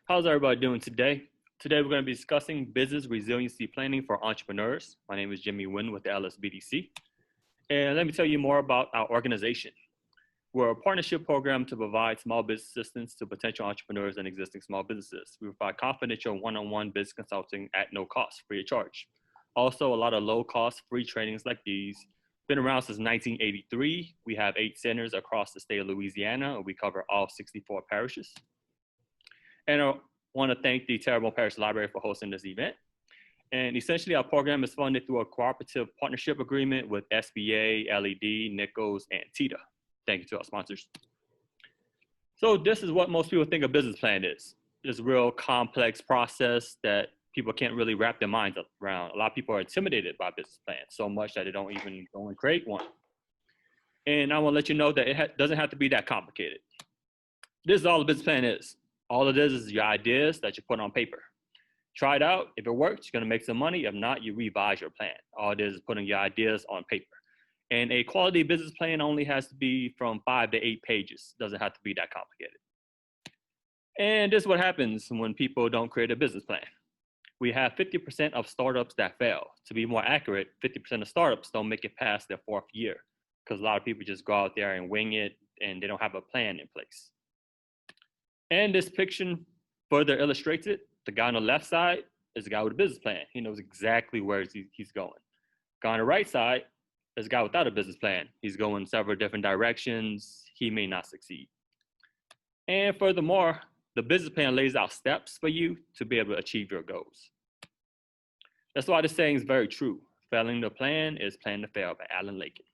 How's everybody doing today? Today we're going to be discussing business resiliency planning for entrepreneurs. My name is Nguyen with the LSBDC. And let me tell you more about our organization. We're a partnership program to provide small business assistance to potential entrepreneurs and existing small businesses. We provide confidential one-on-one business consulting at no cost, free of charge. Also, a lot of low-cost free trainings like these. Been around since 1983. We have 8 centers across the state of Louisiana, and we cover all 64 parishes. And I want to thank the Terrebonne Parish Library for hosting this event. And essentially, our program is funded through a cooperative partnership agreement with SBA, LED, Nichols, and TITA. Thank you to our sponsors. So this is what most people think a business plan is. It's a real complex process that people can't really wrap their minds around. A lot of people are intimidated by business plans so much that they don't even go and create one. And I want to let you know that it doesn't have to be that complicated. This is all a business plan is. All it is your ideas that you put on paper. Try it out. If it works, you're going to make some money. If not, you revise your plan. All it is putting your ideas on paper. And a quality business plan only has to be from 5 to 8 pages. Doesn't have to be that complicated. And this is what happens when people don't create a business plan. We have 50% of startups that fail. To be more accurate, 50% of startups don't make it past their 4th year because a lot of people just go out there and wing it and they don't have a plan in place. And this picture further illustrates it. The guy on the left side is the guy with a business plan. He knows exactly where he's going. The guy on the right side is a guy without a business plan. He's going several different directions. He may not succeed. And furthermore, the business plan lays out steps for you to be able to achieve your goals. That's why this saying is very true. Failing the plan is planned to fail by Alan Lakin.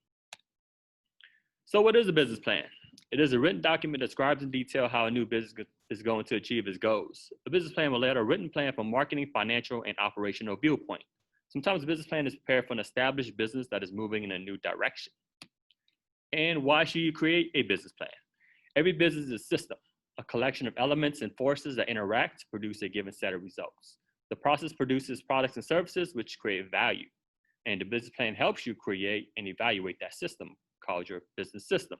So what is a business plan? It is a written document that describes in detail how a new business is going to achieve its goals. A business plan will lay out a written plan for marketing, financial, and operational viewpoint. Sometimes a business plan is prepared for an established business that is moving in a new direction. And why should you create a business plan? Every business is a system, a collection of elements and forces that interact to produce a given set of results. The process produces products and services which create value. And the business plan helps you create and evaluate that system called your business system.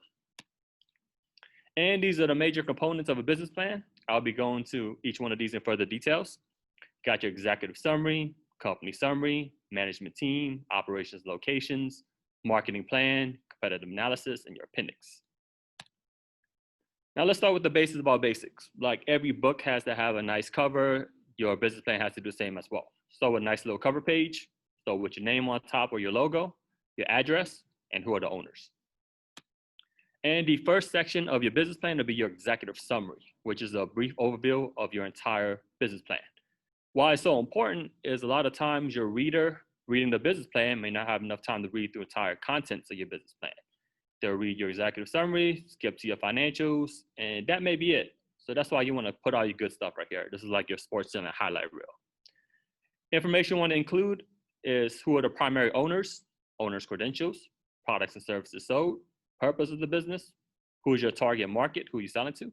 And these are the major components of a business plan. I'll be going to each one of these in further details. Got your executive summary, company summary, management team, operations locations, marketing plan, competitive analysis, and your appendix. Now let's start with the basics of all basics. Like every book has to have a nice cover, your business plan has to do the same as well. So with a nice little cover page, so with your name on top or your logo, your address, and who are the owners. And the first section of your business plan will be your executive summary, which is a brief overview of your entire business plan. Why it's so important is a lot of times your reader reading the business plan may not have enough time to read the entire contents of your business plan. They'll read your executive summary, skip to your financials, and that may be it. So that's why you want to put all your good stuff right here. This is like your sports center highlight reel. Information you want to include is who are the primary owners, owners' credentials, products and services sold, purpose of the business, who is your target market, who you're selling to,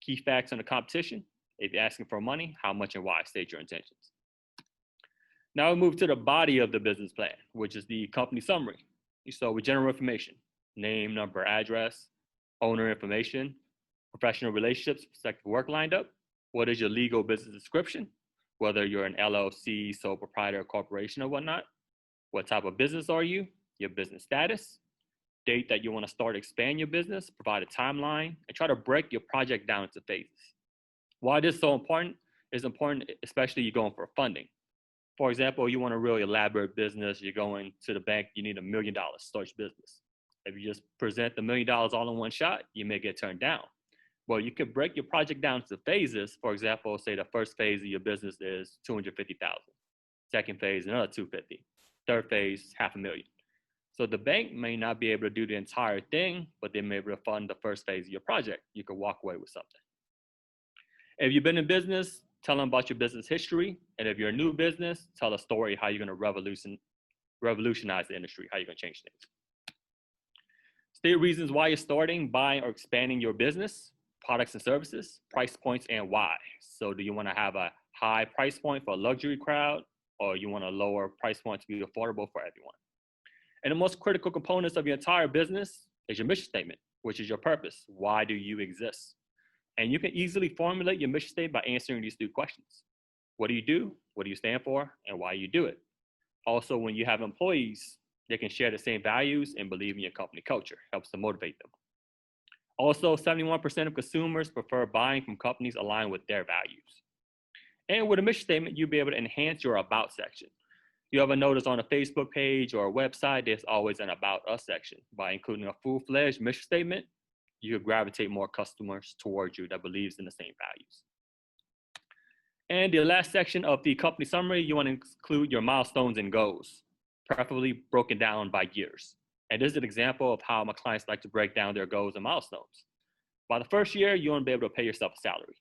key facts on the competition, if you're asking for money, how much and why, state your intentions. Now we move to the body of the business plan, which is the company summary. So with general information, name, number, address, owner information, professional relationships, prospective work lined up, what is your legal business description, whether you're an LLC, sole proprietor, corporation or whatnot, what type of business are you, your business status, date that you want to start expand your business, provide a timeline, and try to break your project down into phases. Why this is so important is important, especially you're going for funding. For example, you want a really elaborate business, you're going to the bank, you need $1 million to start your business. If you just present the $1 million all in one shot, you may get turned down. Well, you could break your project down into phases. For example, say the first phase of your business is $250,000. Second phase, another $250,000. Third phase, $500,000. So the bank may not be able to do the entire thing, but they may be able to fund the first phase of your project. You could walk away with something. If you've been in business, tell them about your business history. And if you're a new business, tell a story how you're going to revolutionize the industry, how you're going to change things. State reasons why you're starting, buying, or expanding your business, products and services, price points, and why. So do you want to have a high price point for a luxury crowd, or you want a lower price point to be affordable for everyone? And the most critical components of your entire business is your mission statement, which is your purpose. Why do you exist? And you can easily formulate your mission statement by answering these 3 questions. What do you do? What do you stand for? And why you do it? Also, when you have employees, they can share the same values and believe in your company culture. Helps to motivate them. Also, 71% of consumers prefer buying from companies aligned with their values. And with a mission statement, you'll be able to enhance your about section. You ever notice on a Facebook page or a website, there's always an About Us section. By including a full-fledged mission statement, you can gravitate more customers towards you that believes in the same values. And the last section of the company summary, you want to include your milestones and goals, preferably broken down by years. And this is an example of how my clients like to break down their goals and milestones. By the first year, you want to be able to pay yourself a salary,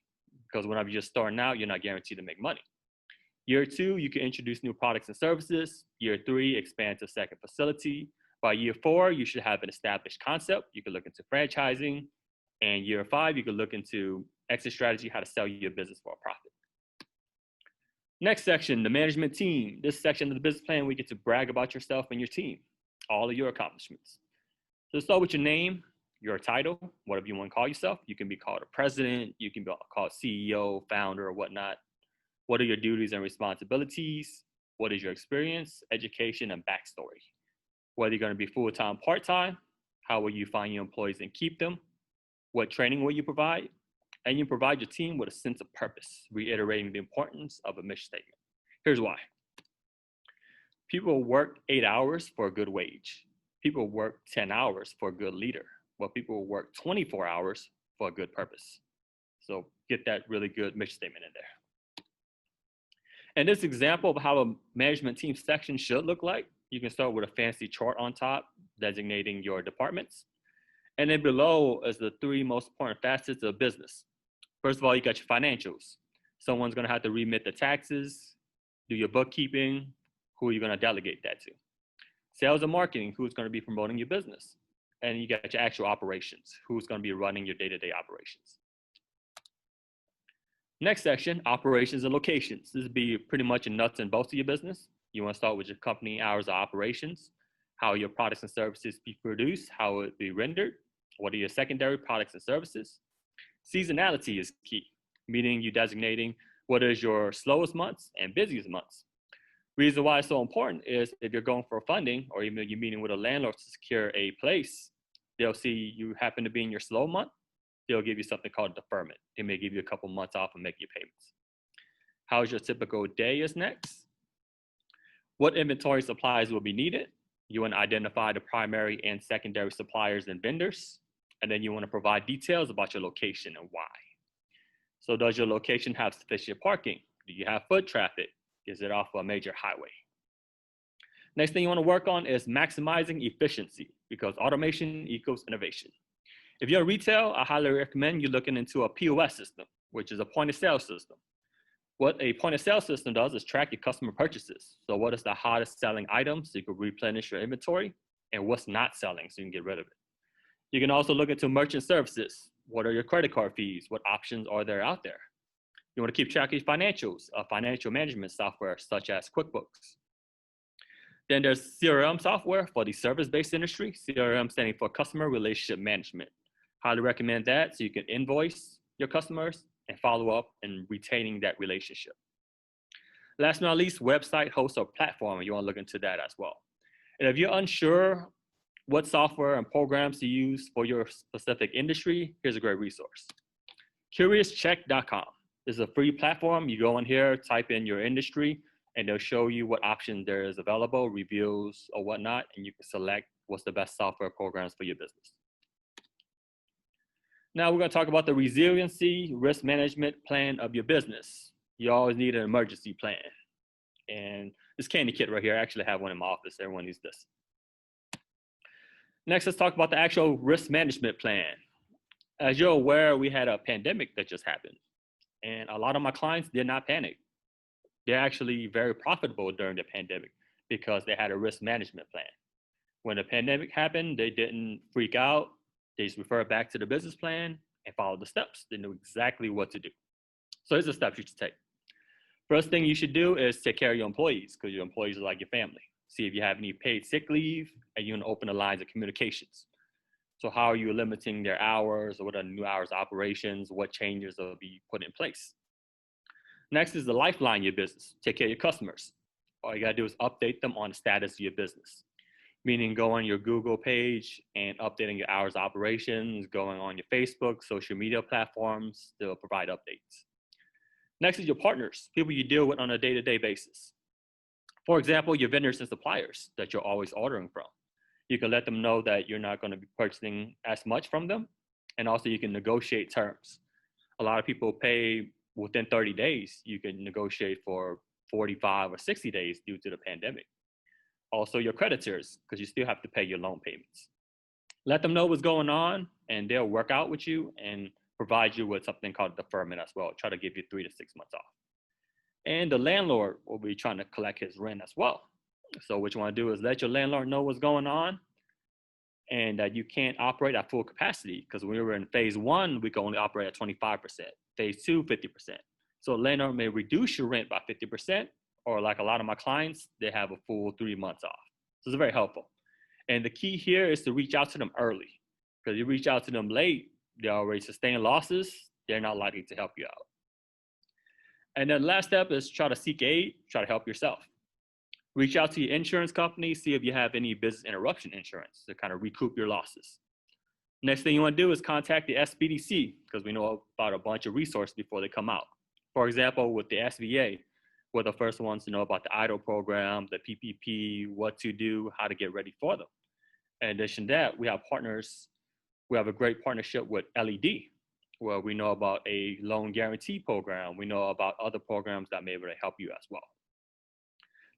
because whenever you're starting out, you're not guaranteed to make money. Year 2, you can introduce new products and services. Year 3, expand to a second facility. By year 4, you should have an established concept. You can look into franchising. And year 5, you can look into exit strategy, how to sell your business for a profit. Next section, the management team. This section of the business plan, we get to brag about yourself and your team, all of your accomplishments. So let's start with your name, your title, whatever you want to call yourself. You can be called a president, you can be called CEO, founder, or whatnot. What are your duties and responsibilities? What is your experience, education, and backstory? Whether you're going to be full-time, part-time, how will you find your employees and keep them? What training will you provide? And you provide your team with a sense of purpose, reiterating the importance of a mission statement. Here's why. People work 8 hours for a good wage. People work 10 hours for a good leader. Well, people work 24 hours for a good purpose. So get that really good mission statement in there. And this example of how a management team section should look like, you can start with a fancy chart on top, designating your departments. And then below is the 3 most important facets of business. First of all, you got your financials. Someone's gonna have to remit the taxes, do your bookkeeping. Who are you gonna delegate that to? Sales and marketing, who's gonna be promoting your business? And you got your actual operations, who's gonna be running your day-to-day operations. Next section, operations and locations. This would be pretty much a nuts and bolts of your business. You want to start with your company hours of operations, how your products and services be produced, how it be rendered, what are your secondary products and services. Seasonality is key, meaning you designating what is your slowest months and busiest months. Reason why it's so important is if you're going for funding or even you're meeting with a landlord to secure a place, they'll see you happen to be in your slow month. They'll give you something called deferment. They may give you a couple months off and make your payments. How's your typical day is next? What inventory supplies will be needed? You want to identify the primary and secondary suppliers and vendors. And then you want to provide details about your location and why. So does your location have sufficient parking? Do you have foot traffic? Is it off a major highway? Next thing you want to work on is maximizing efficiency, because automation equals innovation. If you're retail, I highly recommend you looking into a POS system, which is a point of sale system. What a point of sale system does is track your customer purchases. So what is the hottest selling item so you can replenish your inventory, and what's not selling so you can get rid of it. You can also look into merchant services. What are your credit card fees? What options are there out there? You want to keep track of your financials, financial management software such as QuickBooks. Then there's CRM software for the service-based industry, CRM standing for Customer Relationship Management. Highly recommend that so you can invoice your customers and follow up and retaining that relationship. Last but not least, website, host, or platform. You want to look into that as well. And if you're unsure what software and programs to use for your specific industry, here's a great resource. CuriousCheck.com is a free platform. You go in here, type in your industry, and they'll show you what option there is available, reviews or whatnot, and you can select what's the best software programs for your business. Now we're going to talk about the resiliency risk management plan of your business. You always need an emergency plan. And this candy kit right here, I actually have one in my office. Everyone needs this. Next, let's talk about the actual risk management plan. As you're aware, we had a pandemic that just happened. And a lot of my clients did not panic. They're actually very profitable during the pandemic because they had a risk management plan. When the pandemic happened, they didn't freak out. They just refer back to the business plan and follow the steps. They knew exactly what to do. So here's the steps you should take. First thing you should do is take care of your employees, because your employees are like your family. See if you have any paid sick leave, and you want to open the lines of communications. So how are you limiting their hours, or what are new hours of operations? What changes will be put in place? Next is the lifeline of your business. Take care of your customers. All you gotta do is update them on the status of your business, meaning go on your Google page and updating your hours of operations, going on your Facebook, social media platforms, they'll provide updates. Next is your partners, people you deal with on a day-to-day basis. For example, your vendors and suppliers that you're always ordering from. You can let them know that you're not going to be purchasing as much from them, and also you can negotiate terms. A lot of people pay within 30 days. You can negotiate for 45 or 60 days due to the pandemic. Also your creditors, because you still have to pay your loan payments. Let them know what's going on, and they'll work out with you and provide you with something called deferment as well. Try to give you 3 to 6 months off. And the landlord will be trying to collect his rent as well. So what you want to do is let your landlord know what's going on, and that you can't operate at full capacity, because when we were in phase 1, we could only operate at 25%, phase 2, 50%. So landlord may reduce your rent by 50%, or like a lot of my clients, they have a full 3 months off. So it's very helpful. And the key here is to reach out to them early, because you reach out to them late, they're already sustaining losses, they're not likely to help you out. And then the last step is try to seek aid, try to help yourself. Reach out to your insurance company, see if you have any business interruption insurance to kind of recoup your losses. Next thing you want to do is contact the SBDC, because we know about a bunch of resources before they come out. For example, with the SBA, we're the first ones to know about the EIDL program, the PPP, what to do, how to get ready for them. In addition to that, we have partners. We have a great partnership with LED, where we know about a loan guarantee program. We know about other programs that may be able to help you as well.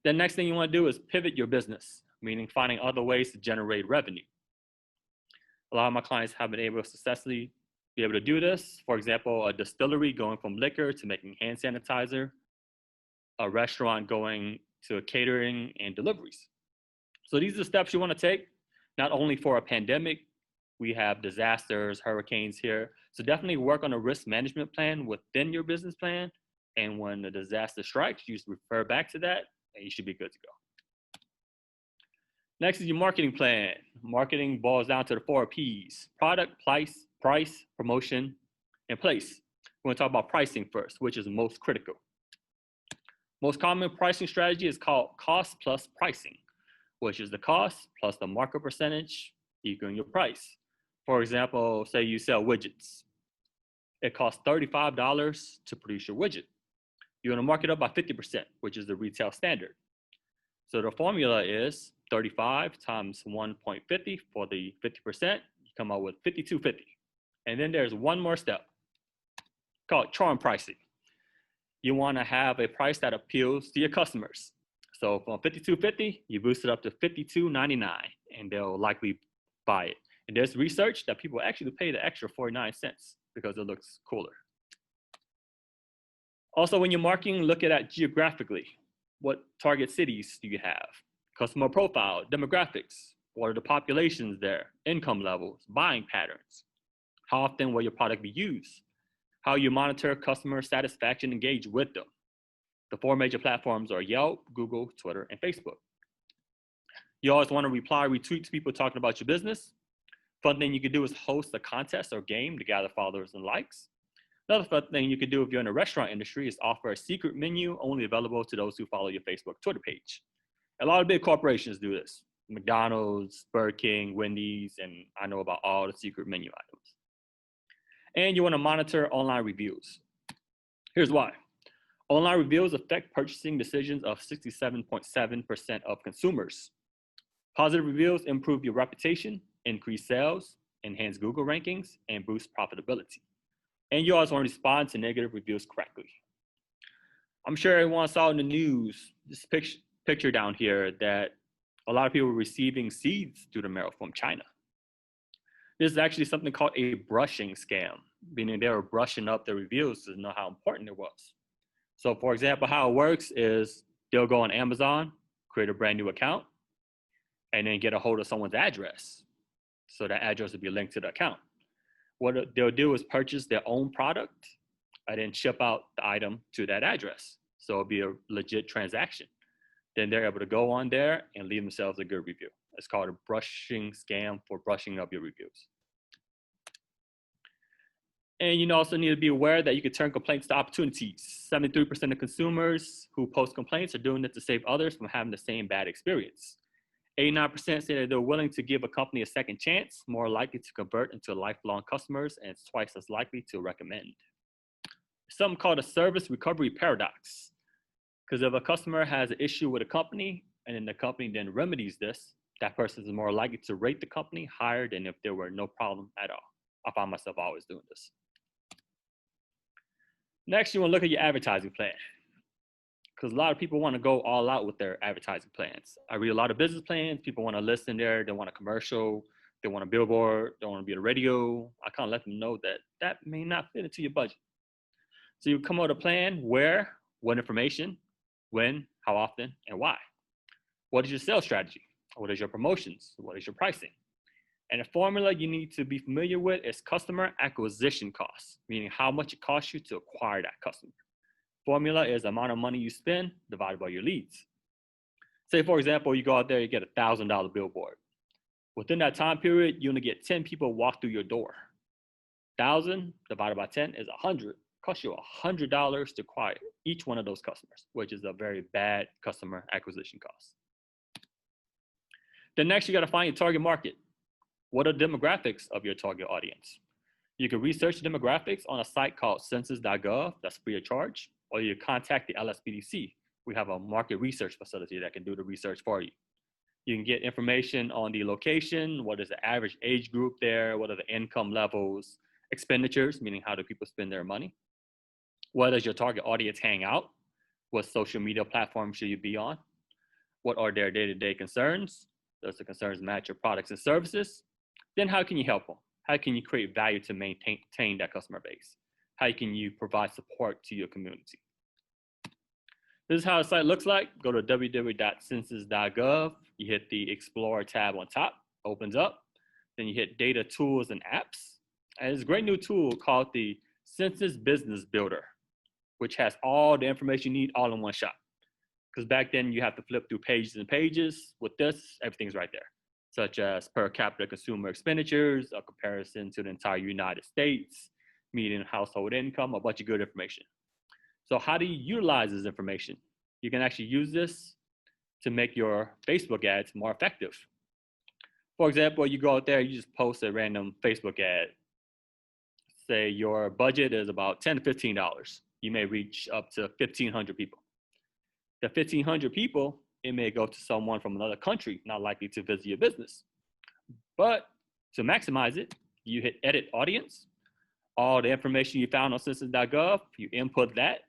The next thing you want to do is pivot your business, meaning finding other ways to generate revenue. A lot of my clients have been able to successfully be able to do this. For example, a distillery going from liquor to making hand sanitizer, a restaurant going to catering and deliveries. So these are the steps you want to take, not only for a pandemic. We have disasters, hurricanes here. So definitely work on a risk management plan within your business plan. And when the disaster strikes, you just refer back to that, and you should be good to go. Next is your marketing plan. Marketing boils down to the 4 P's: product, price, promotion, and place. We're going to talk about pricing first, which is most critical. Most common pricing strategy is called cost plus pricing, which is the cost plus the market percentage equaling your price. For example, say you sell widgets. It costs $35 to produce your widget. You're going to mark it up by 50%, which is the retail standard. So the formula is 35 times 1.50 for the 50%. You come out with 52.50. And then there's one more step called charm pricing. You want to have a price that appeals to your customers. So from 52.50, you boost it up to 52.99, and they'll likely buy it. And there's research that people actually pay the extra 49 cents because it looks cooler. Also, when you're marketing, look at that geographically. What target cities do you have? Customer profile, demographics, what are the populations there, income levels, buying patterns? How often will your product be used? How you monitor customer satisfaction, engage with them. The 4 major platforms are Yelp, Google, Twitter, and Facebook. You always want to reply, retweet to people talking about your business. Fun thing you could do is host a contest or game to gather followers and likes. Another fun thing you could do if you're in the restaurant industry is offer a secret menu only available to those who follow your Facebook, Twitter page. A lot of big corporations do this. McDonald's, Burger King, Wendy's, and I know about all the secret menu items. And you want to monitor online reviews. Here's why. Online reviews affect purchasing decisions of 67.7% of consumers. Positive reviews improve your reputation, increase sales, enhance Google rankings, and boost profitability. And you also want to respond to negative reviews correctly. I'm sure everyone saw in the news this picture down here that a lot of people were receiving seeds through the mail from China. This is actually something called a brushing scam, meaning they were brushing up the reviews to know how important it was. So for example, how it works is they'll go on Amazon, create a brand new account, and then get a hold of someone's address. So that address will be linked to the account. What they'll do is purchase their own product and then ship out the item to that address. So it'll be a legit transaction. Then they're able to go on there and leave themselves a good review. It's called a brushing scam for brushing up your reviews. And you also need to be aware that you can turn complaints to opportunities. 73% of consumers who post complaints are doing it to save others from having the same bad experience. 89% say that they're willing to give a company a second chance, more likely to convert into lifelong customers, and it's twice as likely to recommend. Something called a service recovery paradox. Because if a customer has an issue with a company and then the company then remedies this, that person is more likely to rate the company higher than if there were no problem at all. I find myself always doing this. Next, you want to look at your advertising plan, because a lot of people want to go all out with their advertising plans. I read a lot of business plans. People want to list in there. They want a commercial. They want a billboard. They want to be on the radio. I kind of let them know that that may not fit into your budget. So you come up with a plan: where, what information, when, how often, and why. What is your sales strategy? What is your promotions? What is your pricing? And a formula you need to be familiar with is customer acquisition costs, meaning how much it costs you to acquire that customer. Formula is the amount of money you spend divided by your leads. Say, for example, you go out there, you get a $1,000 billboard. Within that time period, you only get 10 people walk through your door. 1,000 divided by 10 is 100. Costs you $100 to acquire each one of those customers, which is a very bad customer acquisition cost. Then next, you got to find your target market. What are the demographics of your target audience? You can research the demographics on a site called census.gov, that's free of charge, or you contact the LSBDC. We have a market research facility that can do the research for you. You can get information on the location, what is the average age group there, what are the income levels, expenditures, meaning how do people spend their money, where does your target audience hang out, what social media platform should you be on, what are their day-to-day concerns, does the concerns match your products and services, then how can you help them? How can you create value to maintain that customer base? How can you provide support to your community? This is how the site looks like. Go to www.census.gov. You hit the Explore tab on top, opens up. Then you hit Data Tools and Apps. And there's a great new tool called the Census Business Builder, which has all the information you need all in one shot. Because back then you have to flip through pages and pages. With this, everything's right there, such as per capita consumer expenditures, a comparison to the entire United States, median household income, a bunch of good information. So how do you utilize this information? You can actually use this to make your Facebook ads more effective. For example, you go out there, you just post a random Facebook ad. Say your budget is about $10 to $15. You may reach up to 1,500 people. The 1,500 people, it may go to someone from another country, not likely to visit your business. But to maximize it, you hit Edit Audience. All the information you found on census.gov, you input that,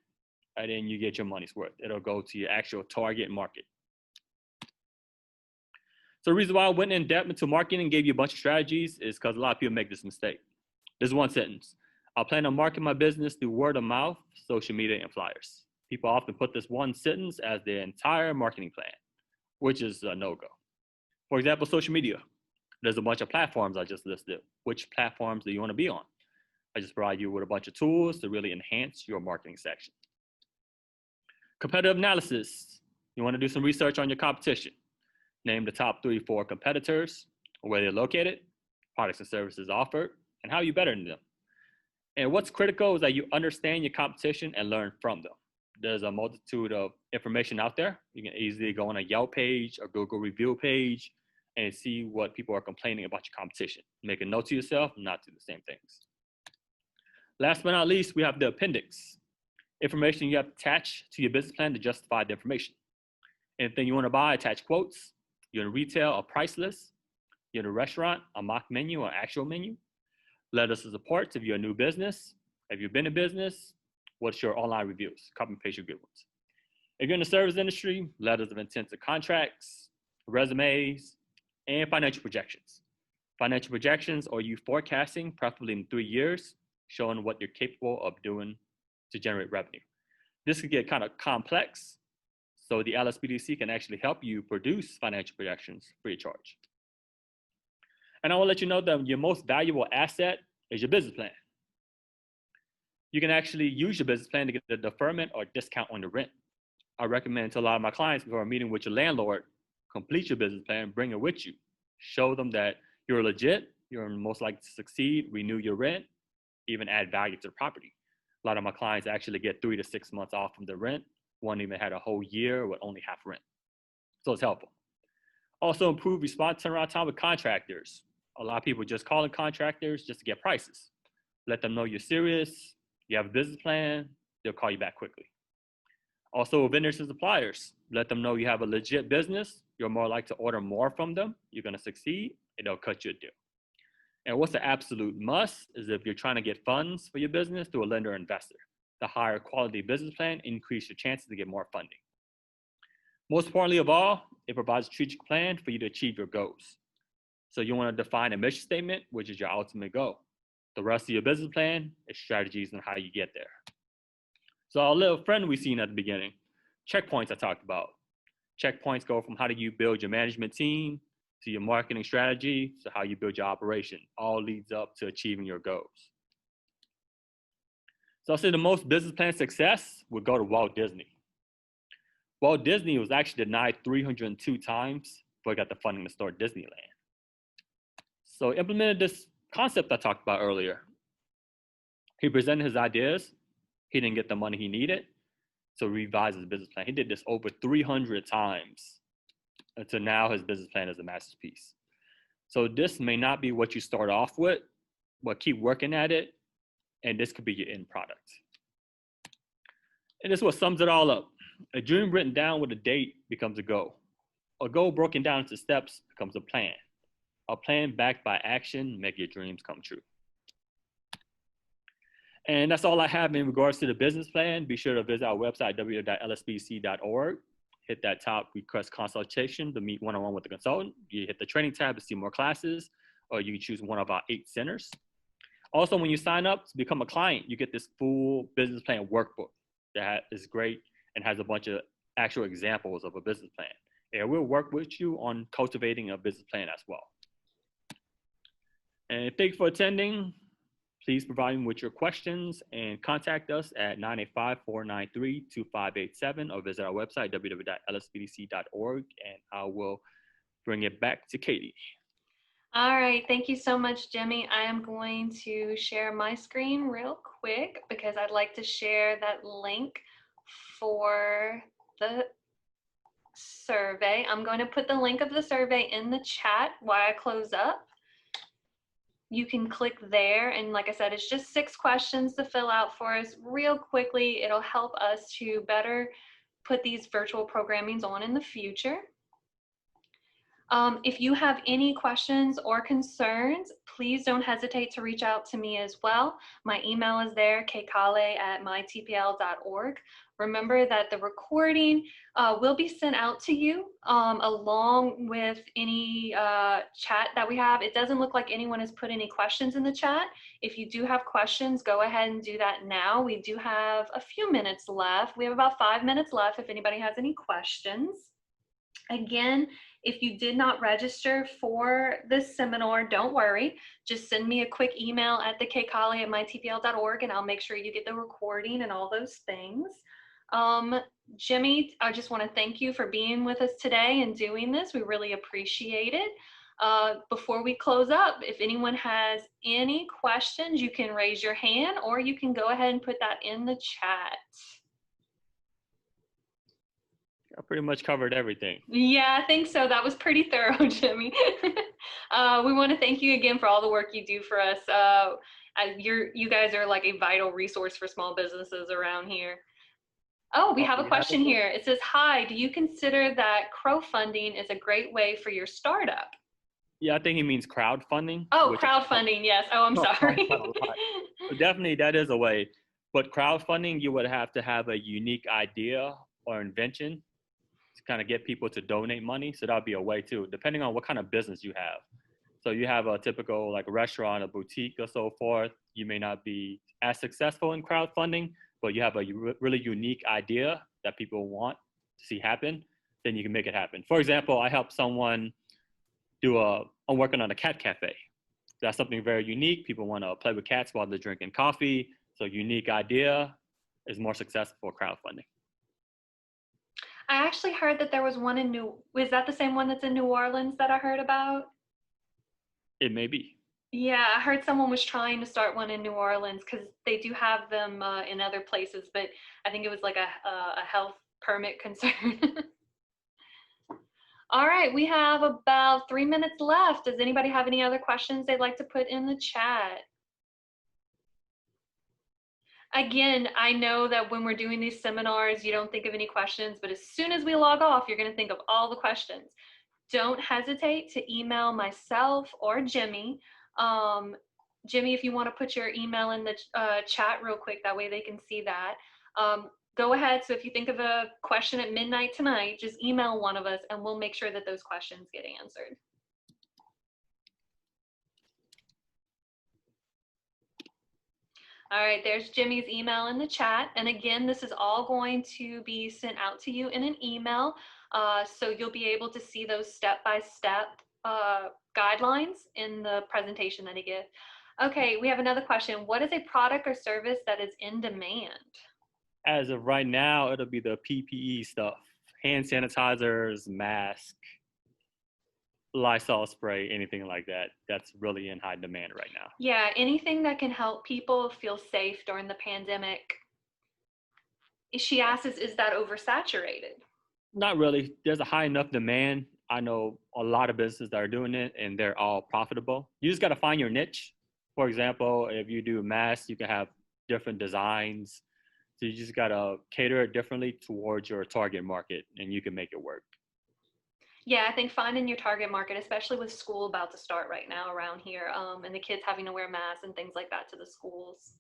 and then you get your money's worth. It'll go to your actual target market. So the reason why I went in depth into marketing and gave you a bunch of strategies is because a lot of people make this mistake. There's one sentence. I plan on marketing my business through word of mouth, social media, and flyers. People often put this one sentence as their entire marketing plan, which is a no-go. For example, social media. There's a bunch of platforms I just listed. Which platforms do you want to be on? I just provide you with a bunch of tools to really enhance your marketing section. Competitive analysis. You want to do some research on your competition. Name the top 3 or 4 competitors, where they're located, products and services offered, and how you're better than them. And what's critical is that you understand your competition and learn from them. There's a multitude of information out there. You can easily go on a Yelp page or Google review page and see what people are complaining about your competition. Make a note to yourself not to do the same things. Last but not least, we have the appendix. Information you have to attach to your business plan to justify the information. Anything you want to buy, attach quotes. You're in retail, a price list. You're in a restaurant, a mock menu or actual menu. Letters of support if you're a new business. Have you been in business? What's your online reviews? Copy and paste your good ones. If you're in the service industry, letters of intent to contracts, resumes, and financial projections. Financial projections are you forecasting, preferably in 3 years, showing what you're capable of doing to generate revenue. This could get kind of complex, so the LSBDC can actually help you produce financial projections free of charge. And I want to let you know that your most valuable asset is your business plan. You can actually use your business plan to get a deferment or discount on the rent. I recommend to a lot of my clients before a meeting with your landlord, complete your business plan, bring it with you. Show them that you're legit, you're most likely to succeed, renew your rent, even add value to the property. A lot of my clients actually get 3 to 6 months off from the rent. One even had a whole year with only half rent. So it's helpful. Also improve response turnaround time with contractors. A lot of people just calling contractors just to get prices. Let them know you're serious, you have a business plan, they'll call you back quickly. Also vendors and suppliers, let them know you have a legit business, you're more likely to order more from them, you're gonna succeed, and they'll cut you a deal. And what's the absolute must is if you're trying to get funds for your business through a lender or investor. The higher quality business plan increase your chances to get more funding. Most importantly of all, it provides a strategic plan for you to achieve your goals. So you want to define a mission statement, which is your ultimate goal. The rest of your business plan is strategies on how you get there. So our little friend we seen at the beginning, checkpoints I talked about. Checkpoints go from how do you build your management team to your marketing strategy to how you build your operation. All leads up to achieving your goals. So I'll say the most business plan success would go to Walt Disney. Walt Disney was actually denied 302 times before he got the funding to start Disneyland. So he implemented this concept I talked about earlier. He presented his ideas. He didn't get the money he needed, so he revised his business plan. He did this over 300 times until now his business plan is a masterpiece. So this may not be what you start off with, but keep working at it, and this could be your end product. And this is what sums it all up. A dream written down with a date becomes a goal. A goal broken down into steps becomes a plan. A plan backed by action make your dreams come true. And that's all I have in regards to the business plan. Be sure to visit our website, www.lsbc.org. Hit that top request consultation to meet one-on-one with the consultant. You hit the training tab to see more classes, or you can choose one of our 8 centers. Also, when you sign up to become a client, you get this full business plan workbook that is great and has a bunch of actual examples of a business plan. And we'll work with you on cultivating a business plan as well. And thank you for attending. Please provide me with your questions and contact us at 985-493-2587 or visit our website, www.lsbdc.org, and I will bring it back to Katie. All right, thank you so much, Jimmy. I am going to share my screen real quick because I'd like to share that link for the survey. I'm going to put the link of the survey in the chat while I close up. You can click there, and like I said, it's just 6 questions to fill out for us real quickly. It'll help us to better put these virtual programmings on in the future. If you have any questions or concerns, please don't hesitate to reach out to me as well. My email is there, kkale@mytpl.org. Remember that the recording will be sent out to you along with any chat that we have. It doesn't look like anyone has put any questions in the chat. If you do have questions, go ahead and do that now. We do have a few minutes left. We have about 5 minutes left if anybody has any questions. Again, if you did not register for this seminar, don't worry. Just send me a quick email at kkale@mytpl.org and I'll make sure you get the recording and all those things. Jimmy, I just want to thank you for being with us today and doing this. We really appreciate it. Before we close up, if anyone has any questions, you can raise your hand or you can go ahead and put that in the chat. I pretty much covered everything. Yeah, I think so. That was pretty thorough, Jimmy. We want to thank you again for all the work you do for us. You guys are like a vital resource for small businesses around here. Oh, we have a question here. It says, hi, do you consider that crowdfunding is a great way for your startup? Yeah, I think he means crowdfunding. Oh, crowdfunding, yes. Oh, I'm sorry. So definitely that is a way. But crowdfunding, you would have to have a unique idea or invention to kind of get people to donate money. So that would be a way too, depending on what kind of business you have. So you have a typical like a restaurant, a boutique or so forth. You may not be as successful in crowdfunding, but you have a really unique idea that people want to see happen, then you can make it happen. For example, I helped someone I'm working on a cat cafe. That's something very unique. People want to play with cats while they're drinking coffee. So unique idea is more successful for crowdfunding. I actually heard that there was one is that the same one that's in New Orleans that I heard about? It may be. Yeah, I heard someone was trying to start one in New Orleans because they do have them in other places, but I think it was like a health permit concern. All right, we have about 3 minutes left. Does anybody have any other questions they'd like to put in the chat? Again, I know that when we're doing these seminars, you don't think of any questions, but as soon as we log off, you're going to think of all the questions. Don't hesitate to email myself or Jimmy. Jimmy, if you want to put your email in the chat real quick, that way they can see that. Go ahead. So if you think of a question at midnight tonight, just email one of us and we'll make sure that those questions get answered. All right, there's Jimmy's email in the chat. And again, this is all going to be sent out to you in an email. So you'll be able to see those step-by-step guidelines in the presentation that I give. Okay, we have another question. What is a product or service that is in demand? As of right now, it'll be the PPE stuff, hand sanitizers, mask, Lysol spray, anything like that. That's really in high demand right now. Yeah, anything that can help people feel safe during the pandemic. She asks, is that oversaturated? Not really. There's a high enough demand. I know a lot of businesses that are doing it and they're all profitable. You just got to find your niche. For example, if you do masks, you can have different designs. So you just got to cater it differently towards your target market and you can make it work. Yeah, I think finding your target market, especially with school about to start right now around here, and the kids having to wear masks and things like that to the schools.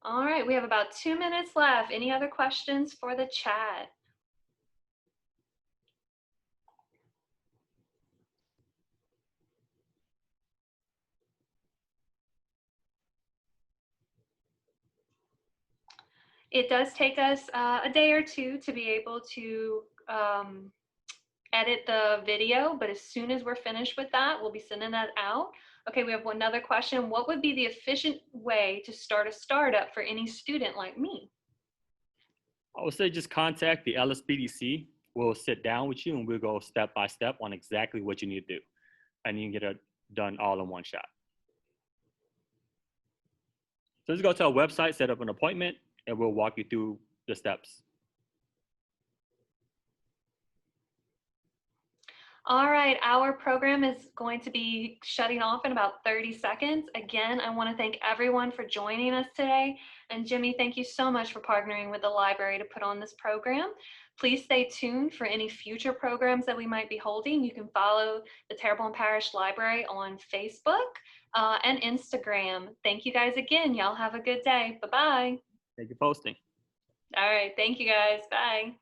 All right, we have about 2 minutes left. Any other questions for the chat? It does take us a day or two to be able to edit the video, but as soon as we're finished with that, we'll be sending that out. Okay, we have another question. What would be the efficient way to start a startup for any student like me? I would say just contact the LSBDC. We'll sit down with you and we'll go step by step on exactly what you need to do. And you can get it done all in one shot. So just go to our website, set up an appointment, and we'll walk you through the steps. All right, our program is going to be shutting off in about 30 seconds. Again, I want to thank everyone for joining us today. And Jimmy, thank you so much for partnering with the library to put on this program. Please stay tuned for any future programs that we might be holding. You can follow the Terrebonne Parish Library on Facebook and Instagram. Thank you guys again. Y'all have a good day. Bye-bye. Thank you for posting. All right, thank you guys. Bye.